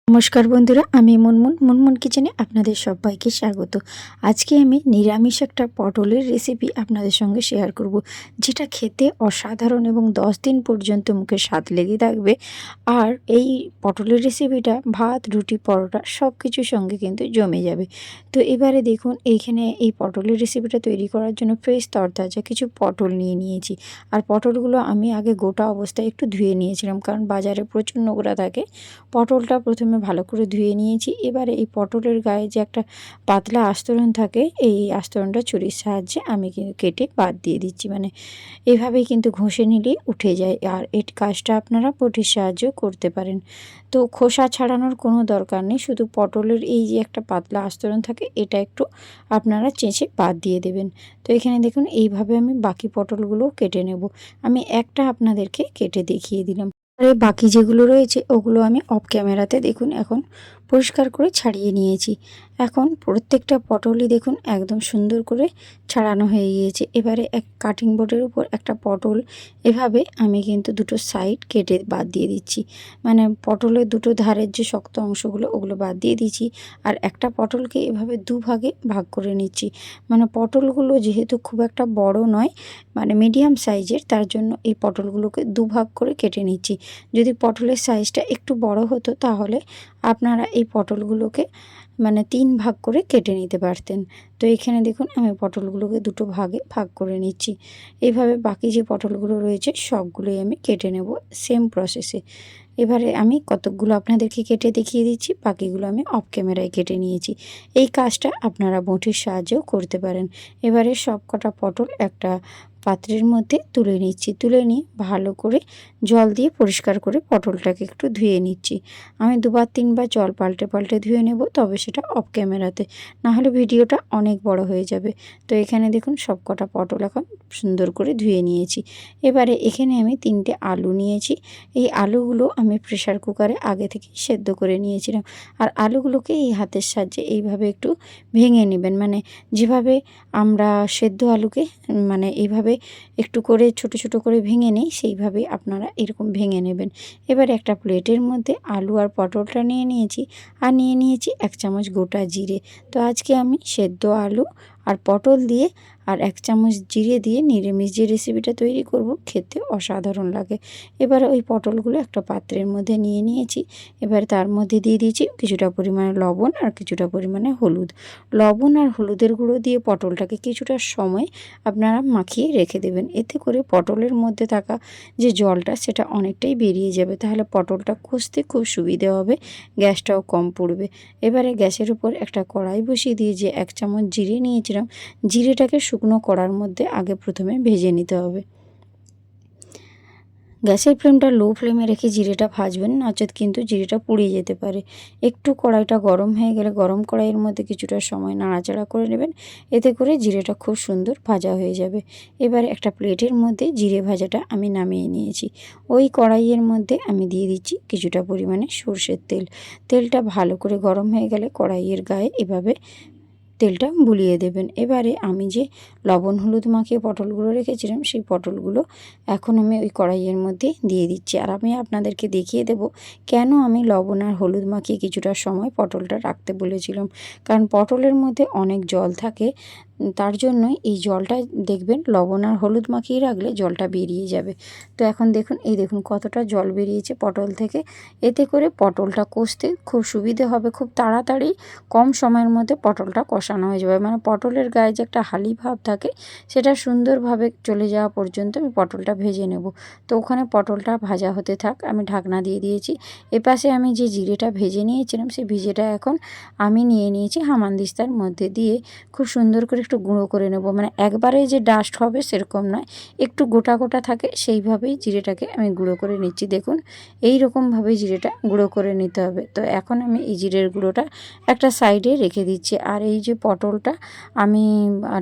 নমস্কার বন্ধুরা, আমি মুনমুন কিচেনে আপনাদের সবাইকে স্বাগত। আজকে আমি নিরামিষ একটা পটলের রেসিপি আপনাদের সঙ্গে শেয়ার করব, যেটা খেতে অসাধারণ এবং 10 দিন পর্যন্ত মুখে স্বাদ লেগে থাকবে। আর এই পটলের রেসিপিটা ভাত, রুটি, পরোটা সব কিছুর সঙ্গে কিন্তু জমে যাবে। তো এবারে দেখুন, এইখানে এই পটলের রেসিপিটা তৈরি করার জন্য ফ্রেশ তরতাজা কিছু পটল নিয়েছি। আর পটলগুলো আমি আগে গোটা অবস্থায় একটু ধুয়ে নিয়েছিলাম, কারণ বাজারে প্রচুর নোংরা থাকে। পটলটা প্রথমে ভালো করে ধুয়ে নিয়েছি। এবারে এই পটলের গায়ে যে একটা পাতলা আস্তরণ থাকে, এই আস্তরণটা ছুরির সাহায্যে আমি কিন্তু কেটে বাদ দিয়ে দিচ্ছি। মানে এভাবেই কিন্তু ঘষে নিলেই উঠে যায়। আর এই কাজটা আপনারা বটির সাহায্যেও করতে পারেন। তো খোসা ছাড়ানোর কোনো দরকার নেই, শুধু পটলের এই যে একটা পাতলা আস্তরণ থাকে, এটা একটু আপনারা চেঁচে বাদ দিয়ে দেবেন। তো এখানে দেখুন, এইভাবে আমি বাকি পটলগুলো কেটে নেব। আমি একটা আপনাদেরকে কেটে দেখিয়ে দিলাম। আর বাকি যেগুলো রয়েছে ওগুলো আমি অফ ক্যামেরাতে দেখুন এখন পরিষ্কার করে ছাড়িয়ে নিয়েছি। এখন প্রত্যেকটা পটলই দেখুন একদম সুন্দর করে ছাড়ানো হয়ে গিয়েছে। এবারে এক কাটিং বোর্ডের উপর একটা পটল এভাবে আমি কিন্তু দুটো সাইড কেটে বাদ দিয়ে দিচ্ছি। মানে পটলের দুটো ধারের যে শক্ত অংশগুলো ওগুলো বাদ দিয়ে দিচ্ছি। আর একটা পটলকে এভাবে দুভাগে ভাগ করে নিচ্ছি। মানে পটলগুলো যেহেতু খুব একটা বড় নয়, মানে মিডিয়াম সাইজের, তার জন্য এই পটলগুলোকে দুভাগ করে কেটে নিচ্ছি। যদি পটলের সাইজটা একটু বড় হতো তাহলে আপনারা এই পটলগুলোকে মানে 3 ভাগ করে কেটে নিতে পারতেন। তো এখানে দেখুন, আমি পটলগুলোকে দুটো ভাগে ভাগ করে নিচ্ছি। এইভাবে বাকি যে পটলগুলো রয়েছে সবগুলোই আমি কেটে নেব সেম প্রসেসে। এবারে আমি কতকগুলো আপনাদেরকে কেটে দেখিয়ে দিচ্ছি, বাকিগুলো আমি অফ ক্যামেরায় কেটে নিয়েছি। এই কাজটা আপনারা বটির সাহায্যেও করতে পারেন। এবারে সব কটা পটল একটা পাত্রের মধ্যে তুলে নিচ্ছি। তুলে নিয়ে ভালো করে জল দিয়ে পরিষ্কার করে পটলটাকে একটু ধুয়ে নিচ্ছি। আমি 2-3 বার জল পাল্টে ধুয়ে নেব, তবে সেটা অফ ক্যামেরাতে, নাহলে ভিডিওটা অনেক বড় হয়ে যাবে। তো এখানে দেখুন সব কটা পটল এখন সুন্দর করে ধুয়ে নিয়েছি। এবারে এখানে আমি 3টে আলু নিয়েছি। এই আলুগুলো আমি প্রেসার কুকারে আগে থেকে সেদ্ধ করে নিয়েছিলাম। আর আলুগুলোকে এই হাতের সাহায্যে এইভাবে একটু ভেঙে নেবেন। মানে যেভাবে আমরা সেদ্ধ আলুকে মানে এইভাবে একটু করে ছোট ছোট করে ভেঙে নেই, সেইভাবেই আপনারা এরকম ভেঙে নেবেন। এবার একটা প্লেটের মধ্যে আলু আর পটলটা নিয়ে নিয়েছি। আর নিয়ে নিয়েছি 1 চামচ গোটা জিরে। তো আজকে আমি সেদ্ধ আলু আর পটল দিয়ে আর 1 চামচ জিরে দিয়ে নিরামিষ যে রেসিপিটা তৈরি করব, খেতে অসাধারণ লাগে। এবার ওই পটলগুলো একটা পাত্রের মধ্যে নিয়ে নিয়েছি। এবার তার মধ্যে দিয়ে দিয়েছি কিছুটা পরিমাণে লবণ আর কিছুটা পরিমাণে হলুদ। লবণ আর হলুদের গুঁড়ো দিয়ে পটলটাকে কিছুটা সময় আপনারা মাখিয়ে রেখে দেবেন। এতে করে পটলের মধ্যে থাকা যে জলটা সেটা অনেকটাই বেরিয়ে যাবে, তাহলে পটলটা কষতে খুব সুবিধে হবে, গ্যাসটাও কম পড়বে। এবারে গ্যাসের উপর একটা কড়াই বসিয়ে দিয়ে যে 1 চামচ জিরে নিয়েছিলাম, জিরেটাকে শুকনো কড়ার মধ্যে আগে প্রথমে ভেজে নিতে হবে। গ্যাসের ফ্লেমটা লো ফ্লেমে রেখে জিরেটা ভাজবেন, নচেত কিন্তু জিরেটা পুড়ে যেতে পারে। একটু কড়াইটা গরম হয়ে গেলে গরম কড়াইয়ের মধ্যে কিছুটা সময় নাড়াচাড়া করে নেবেন, এতে করে জিরেটা খুব সুন্দর ভাজা হয়ে যাবে। এবারে একটা প্লেটের মধ্যে জিরে ভাজাটা আমি নামিয়ে নিয়েছি। ওই কড়াইয়ের মধ্যে আমি দিয়ে দিচ্ছি কিছুটা পরিমাণে সর্ষের তেল। তেলটা ভালো করে গরম হয়ে গেলে কড়াইয়ের গায়ে এভাবে তেলটা বুলিয়ে দেবেন। এবারে আমি যে লবণ হলুদ মাখিয়ে পটলগুলো রেখেছিলাম, সেই পটলগুলো এখন আমি ওই কড়াইয়ের মধ্যে দিয়ে দিচ্ছি। আর আমি আপনাদেরকে দেখিয়ে দেব কেন আমি লবণ আর হলুদ মাখিয়ে কিছুটা সময় পটলটা রাখতে বলেছিলাম। কারণ পটলের মধ্যে অনেক জল থাকে, তার জন্যই এই জলটা দেখবেন লবণ আর হলুদ মাখিয়ে রাখলে জলটা বেরিয়ে যাবে। তো এখন দেখুন, এই দেখুন কতটা জল বেরিয়েছে পটল থেকে। এতে করে পটলটা কষতে খুব সুবিধে হবে, খুব তাড়াতাড়ি কম সময়ের মধ্যে পটলটা কষানো হয়ে যাবে। মানে পটলের গায়ে যে একটা হালি ভাব থাকে, সেটা সুন্দরভাবে চলে যাওয়া পর্যন্ত আমি পটলটা ভেজে নেব। তো ওখানে পটলটা ভাজা হতে থাক, আমি ঢাকনা দিয়ে দিয়েছি। এপাশে আমি যে জিরেটা ভেজে নিয়েছিলাম, সেই ভিজেটা এখন আমি নিয়ে নিয়েছি হামানদিস্তার মধ্যে দিয়ে খুব সুন্দর করে একটু গুঁড়ো করে নেব। মানে একবারে যে ডাস্ট হবে সেরকম নয়, একটু গোটা গোটা থাকে, সেইভাবেই জিরেটাকে আমি গুঁড়ো করে নিচ্ছি। দেখুন, এই রকমভাবেই জিরেটা গুঁড়ো করে নিতে হবে। তো এখন আমি এই জিরের গুঁড়োটা একটা সাইডে রেখে দিচ্ছি। আর এই যে পটলটা আমি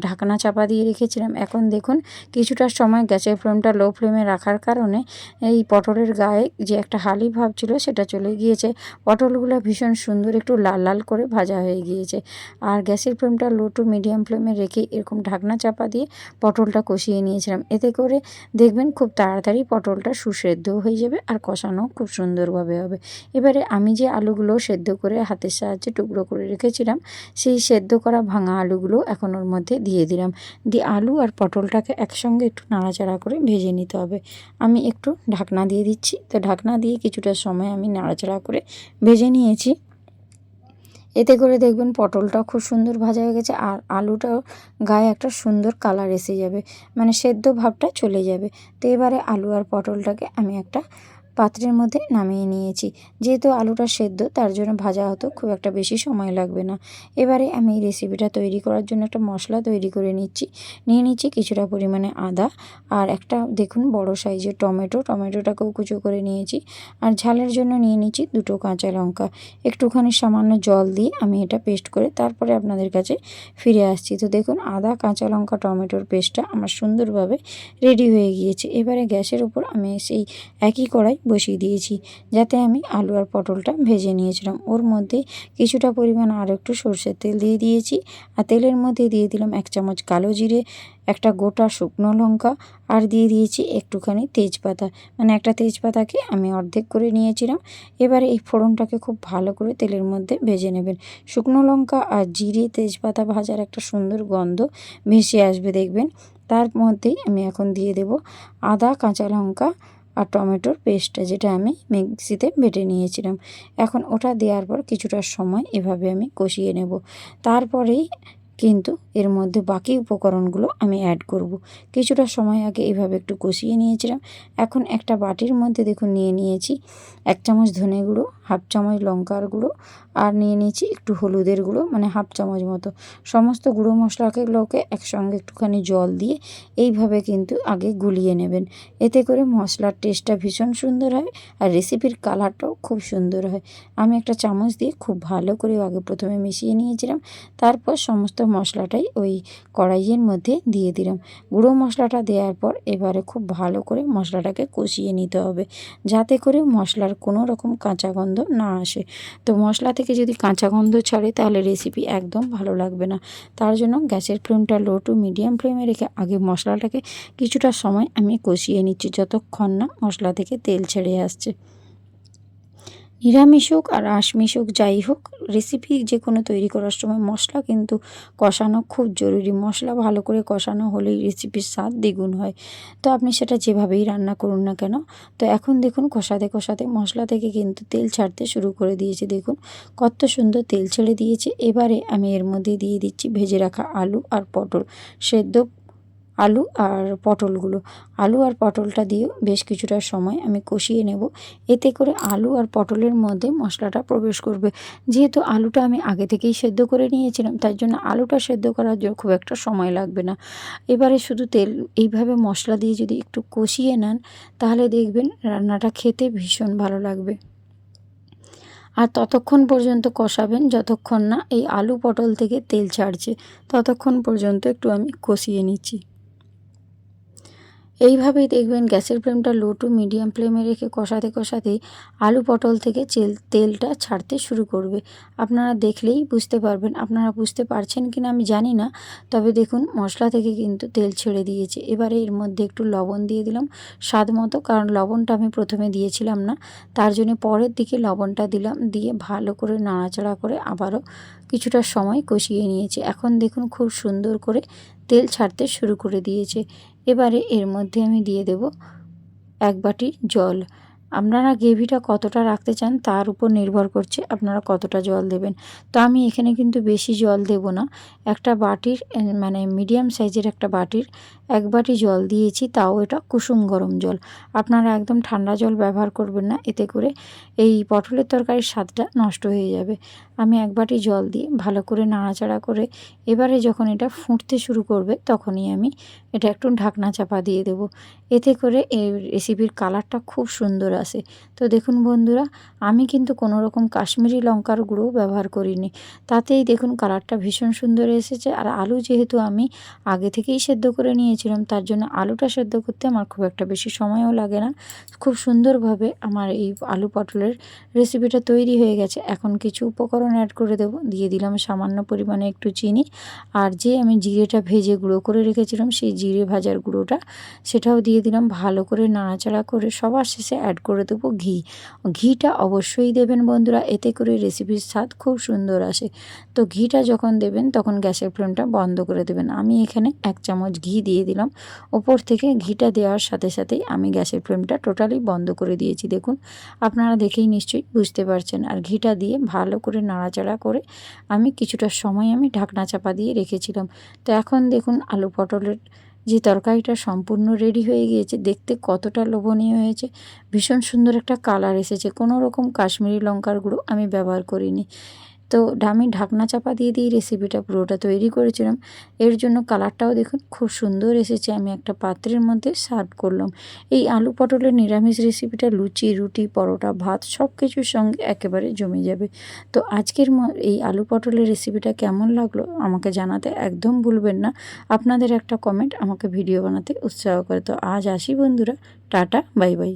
ঢাকনা চাপা দিয়ে রেখেছিলাম, এখন দেখুন কিছুটা সময় গ্যাসের ফ্লেমটা লো ফ্লেমে রাখার কারণে এই পটলের গায়ে যে একটা হালি ভাব ছিল সেটা চলে গিয়েছে। পটলগুলো ভীষণ সুন্দর একটু লাল লাল করে ভাজা হয়ে গিয়েছে। আর গ্যাসের ফ্লেমটা লো টু মিডিয়াম ফ্লেমে রেখে এরকম ঢাকনা চাপা দিয়ে পটলটা কষিয়ে নিয়েছিলাম। এতে করে দেখবেন খুব তাড়াতাড়ি পটলটা সুসেদ্ধ হয়ে যাবে আর কষানো খুব সুন্দরভাবে হবে। এবারে আমি যে আলুগুলো সেদ্ধ করে হাতের সাহায্যে টুকরো করে রেখেছিলাম, সেই সেদ্ধ করা ভাঙা আলুগুলো এখন ওর মধ্যে দিয়ে দিলাম। দিয়ে আলু আর পটলটাকে একসঙ্গে একটু নাড়াচাড়া করে ভেজে নিতে হবে। আমি একটু ঢাকনা দিয়ে দিচ্ছি। তো ঢাকনা দিয়ে কিছুটা সময় আমি নাড়াচাড়া করে ভেজে নিয়েছি। এতে করে দেখবেন পটলটাও খুব সুন্দর ভাজা হয়ে গেছে আর আলুটাও গায়ে একটা সুন্দর কালার এসে যাবে, মানে সেদ্ধ ভাবটা চলে যাবে। তো এবারে আলু আর পটলটাকে আমি একটা পাত্রের মধ্যে নামিয়ে নিয়েছি। যেহেতু আলুটা সেদ্ধ তার জন্য ভাজা হতো খুব একটা বেশি সময় লাগবে না। এবারে আমি এই রেসিপিটা তৈরি করার জন্য একটা মশলা তৈরি করে নিয়ে নিচ্ছি কিছুটা পরিমাণে আদা আর একটা দেখুন বড় সাইজের টমেটোটাকেও কুচো করে নিয়েছি। আর ঝালের জন্য নিয়ে নিচ্ছি 2 কাঁচা লঙ্কা। একটুখানি সামান্য জল দিয়ে আমি এটা পেস্ট করে তারপরে আপনাদের কাছে ফিরে আসছি। তো দেখুন আদা, কাঁচা লঙ্কা, টমেটোর পেস্টটা আমার সুন্দরভাবে রেডি হয়ে গিয়েছে। এবারে গ্যাসের উপর আমি সেই একই কড়াই বসিয়ে দিয়েছি, যাতে আমি আলু আর পটলটা ভেজে নিয়েছিলাম। ওর মধ্যে কিছুটা পরিমাণ আর একটু সরষের তেল দিয়ে দিয়েছি আর তেলের মধ্যে দিয়ে দিলাম 1 চামচ কালো জিরে, একটা গোটা শুকনো লঙ্কা আর দিয়ে দিয়েছি একটুখানি তেজপাতা, মানে একটা তেজপাতাকে আমি অর্ধেক করে নিয়েছিলাম। এবারে এই ফোড়নটাকে খুব ভালো করে তেলের মধ্যে ভেজে নেবেন। শুকনো লঙ্কা আর জিরে তেজপাতা ভাজার একটা সুন্দর গন্ধ ভেসে আসবে দেখবেন। তার মধ্যেই আমি এখন দিয়ে দেব আদা, কাঁচা লঙ্কা আর টমেটোর পেস্টটা, যেটা আমি মিক্সিতে বেটে নিয়েছিলাম। এখন ওটা দেওয়ার পর কিছুটা সময় এভাবে আমি কষিয়ে নেব। তারপরেই কিন্তু এর মধ্যে বাকি উপকরণগুলো আমি অ্যাড করব। কিছুটা সময় আগে এভাবে একটু কষিয়ে নিয়েছিলাম। এখন একটা বাটির মধ্যে দেখুন নিয়ে নিয়েছি 1 চামচ ধনে গুঁড়ো, 1/2 চামচ লঙ্কার গুঁড়ো আর নিয়ে নিয়েছি একটু হলুদের গুঁড়ো, মানে 1/2 চামচ মতো। সমস্ত গুঁড়ো মশলাগুলোকে একসঙ্গে একটুখানি জল দিয়ে এইভাবে কিন্তু আগে গুলিয়ে নেবেন। এতে করে মশলার টেস্টটা ভীষণ সুন্দর হয় আর রেসিপির কালারটাও খুব সুন্দর হয়। আমি একটা চামচ দিয়ে খুব ভালো করে আগে প্রথমে মিশিয়ে নিয়েছিলাম। তারপর সমস্ত মশলাটাই ওই কড়াইয়ের মধ্যে দিয়ে দিলাম। গুঁড়ো মশলাটা দেওয়ার পর এবারে খুব ভালো করে মশলাটাকে কষিয়ে নিতে হবে, যাতে করে মশলার কোনো রকম কাঁচা গন্ধ না আসে। তো মশলা থেকে যদি কাঁচা গন্ধ ছাড়ে তাহলে রেসিপি একদম ভালো লাগবে না। তার জন্য গ্যাসের ফ্লেমটা লো টু মিডিয়াম ফ্লেমে রেখে আগে মশলাটাকে কিছুটা সময় আমি কষিয়ে নিচ্ছি, যতক্ষণ না মশলা থেকে তেল ছেড়ে আসছে। নিরামিষ হোক আর আমিষ হোক, যাই হোক, রেসিপি যে কোনো তৈরি করার সময় মশলা কিন্তু কষানো খুব জরুরি। মশলা ভালো করে কষানো হলেই রেসিপির স্বাদ দ্বিগুণ হয়। তো আপনি সেটা যেভাবেই রান্না করুন না কেন। তো এখন দেখুন কষাতে কষাতে মশলা থেকে কিন্তু তেল ছাড়তে শুরু করে দিয়েছে। দেখুন কত সুন্দর তেল ছেড়ে দিয়েছে। এবারে আমি এর মধ্যে দিয়ে দিচ্ছি ভেজে রাখা আলু আর পটল সেদ্ধ, আলু আর পটলগুলো। আলু আর পটলটা দিয়ে বেশ কিছুটা সময় আমি কষিয়ে নেব। এতে করে আলু আর পটলের মধ্যে মশলাটা প্রবেশ করবে। যেহেতু আলুটা আমি আগে থেকেই সেদ্ধ করে নিয়েছিলাম, তাই জন্য আলুটা সেদ্ধ করার জন্য খুব একটা সময় লাগবে না। এবারে শুধু তেল এইভাবে মশলা দিয়ে যদি একটু কষিয়ে নেন, তাহলে দেখবেন রান্নাটা খেতে ভীষণ ভালো লাগবে। আর ততক্ষণ পর্যন্ত কষাবেন যতক্ষণ না এই আলু পটল থেকে তেল ছাড়ছে, ততক্ষণ পর্যন্ত একটু আমি কষিয়ে নিচ্ছি। এইভাবেই দেখবেন গ্যাসের ফ্লেমটা লো টু মিডিয়াম ফ্লেমে রেখে কষাতে কষাতেই আলু পটল থেকে তেলটা ছাড়তে শুরু করবে। আপনারা দেখলেই বুঝতে পারবেন। আপনারা বুঝতে পারছেন কি না আমি জানি না, তবে দেখুন মশলা থেকে কিন্তু তেল ছেড়ে দিয়েছে। এবারে এর মধ্যে একটু লবণ দিয়ে দিলাম স্বাদ মতো, কারণ লবণটা আমি প্রথমে দিয়েছিলাম না, তার জন্য পরের দিকে লবণটা দিলাম। দিয়ে ভালো করে নাড়াচাড়া করে আবারও কিছুটা সময় কষিয়ে নিয়েছি। এখন দেখুন খুব সুন্দর করে তেল ছাড়তে শুরু করে দিয়েছে। এবারে এর মধ্যে আমি দিয়ে দেব 1 বাটি জল। আপনারা গ্রেভিটা কতটা রাখতে চান তার উপর নির্ভর করছে আপনারা কতটা জল দেবেন। তো আমি এখানে কিন্তু বেশি জল দেব না। একটা বাটির মানে মিডিয়াম সাইজের একটা বাটির 1 বাটি জল দিয়েছি, তাও এটা কুসুম গরম জল। আপনারা একদম ঠান্ডা জল ব্যবহার করবেন না, এতে করে এই পটলের তরকারির স্বাদটা নষ্ট হয়ে যাবে। আমি 1 বাটি জল দিয়ে ভালো করে নাড়াচাড়া করে এবারে যখন এটা ফুটতে শুরু করবে তখনই আমি এটা একটু ঢাকনা চাপা দিয়ে দেব। এতে করে এই রেসিপির কালারটা খুব সুন্দর আসে। তো দেখুন বন্ধুরা, আমি কিন্তু কোনো রকম কাশ্মীরি লঙ্কার গুঁড়ো ব্যবহার করিনি, তাতেই দেখুন কালারটা ভীষণ সুন্দর এসেছে। আর আলু যেহেতু আমি আগে থেকেই সেদ্ধ করে নিয়েছি, নিয়েছিলাম, তার জন্য আলুটা সেদ্ধ করতে আমার খুব একটা বেশি সময়ও লাগে না। খুব সুন্দরভাবে আমার এই আলু পটলের রেসিপিটা তৈরি হয়ে গেছে। এখন কিছু উপকরণ অ্যাড করে দেবো। দিয়ে দিলাম সামান্য পরিমাণে একটু চিনি, আর যে আমি জিরেটা ভেজে গুঁড়ো করে রেখেছিলাম সেই জিরে ভাজার গুঁড়োটা, সেটাও দিয়ে দিলাম। ভালো করে নাড়াচাড়া করে সবার শেষে অ্যাড করে দেবো ঘি। ঘিটা অবশ্যই দেবেন বন্ধুরা, এতে করে রেসিপির স্বাদ খুব সুন্দর আসে। তো ঘিটা যখন দেবেন তখন গ্যাসের ফ্লেমটা বন্ধ করে দেবেন। আমি এখানে 1 চামচ ঘি দিয়ে দিলাম। ওপর থেকে ঘিটা দেওয়ার সাথে সাথেই আমি গ্যাসের ফ্লেমটা টোটালি বন্ধ করে দিয়েছি। দেখুন, আপনারা দেখেই নিশ্চয়ই বুঝতে পারছেন। আর ঘিটা দিয়ে ভালো করে নাড়াচাড়া করে আমি কিছুটা সময় ঢাকনা চাপা দিয়ে রেখেছিলাম। তো এখন দেখুন আলু পটলের যে তরকারিটা সম্পূর্ণ রেডি হয়ে গিয়েছে। দেখতে কতটা লোভনীয় হয়েছে, ভীষণ সুন্দর একটা কালার এসেছে। কোনো রকম কাশ্মীরি লঙ্কার গুঁড়ো আমি ব্যবহার করিনি। তো আমি ঢাকনা চাপা দিয়ে রেসিপিটা পুরোটা তৈরি করেছিলাম। এর জন্য কালারটাও দেখুন খুব সুন্দর এসেছে। আমি একটা পাত্রের মধ্যে সার্ভ করলাম। এই আলু পটলের নিরামিষ রেসিপিটা লুচি, রুটি, পরোটা, ভাত সব কিছুর সঙ্গে একেবারে জমে যাবে। তো আজকের এই আলু পটলের রেসিপিটা কেমন লাগলো আমাকে জানাতে একদম ভুলবেন না। আপনাদের একটা কমেন্ট আমাকে ভিডিও বানাতে উৎসাহ করে। তো আজ আসি বন্ধুরা, টাটা, বাই বাই।